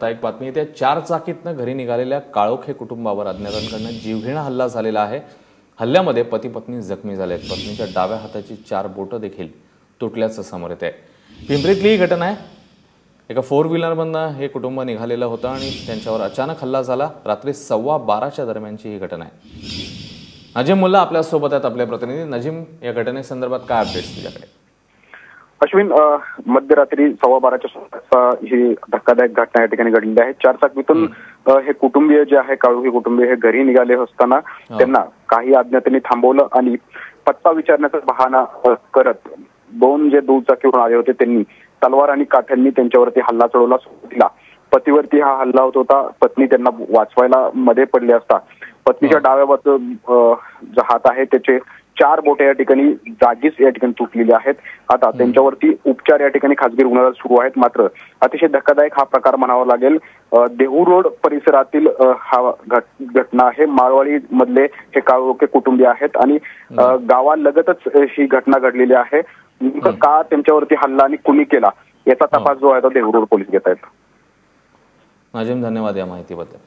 आता एक बातमी येते, 4 चाकीतनं घरी निघालेल्या काळोखे कुटुंबावर अज्ञातांकडून जीवघेणा हल्ला झालेला आहे। हल्ल्यामध्ये पती पत्नी जखमी झालेत। पत्नीच्या डाव्या हाताची 4 बोटं देखील तुटल्याचं समोर येत आहे। पिंपरीतली ही घटना आहे। एका 4 व्हीलरमधनं हे कुटुंब निघालेलं होतं आणि त्यांच्यावर अचानक हल्ला झाला। रात्री 12:15च्या दरम्यानची ही घटना आहे। नजीम मुल्ला आपल्या सोबत आहेत, आपले प्रतिनिधी। नजीम, या घटनेसंदर्भात काय अपडेट्स तुझ्याकडे? अश्विन, मध्यरात्री 12:15च्या सुमारास ही धक्कादायक घटना या ठिकाणी घडलेली आहे। 4 चाकीतून हे कुटुंबीय जे आहे, काळोखी कुटुंबीय हे घरी निघाले असताना त्यांना काही अज्ञातांनी थांबवलं आणि पत्ता विचारण्याचा बहाणा करत 2 जे दुचाकीवरून आले होते त्यांनी तलवार आणि काठ्यांनी त्यांच्यावरती हल्ला चढवला। सुरुवातीला पतीवरती हा हल्ला होत होता। पत्नी त्यांना वाचवायला मध्ये पडली असता पत्नीच्या डाव्या बाजूचा जो हात आहे त्याचे 4 बोटे या ठिकाणी जागीच या ठिकाणी तुटलेले आहेत। आता त्यांच्यावरती उपचार या ठिकाणी खासगी रुग्णालयात सुरू आहेत। मात्र अतिशय धक्कादायक हा प्रकार म्हणावा लागेल। देहू रोड परिसरातील हा घटना आहे। माळवाडी मधले हे काळोखे कुटुंबीय आहेत आणि गावालगतच ही घटना घडलेली आहे। नेमकं का त्यांच्यावरती हल्ला आणि कुणी केला याचा तपास जो आहे तो देहू रोड पोलीस घेत आहेत। नजीम, धन्यवाद या माहितीबद्दल।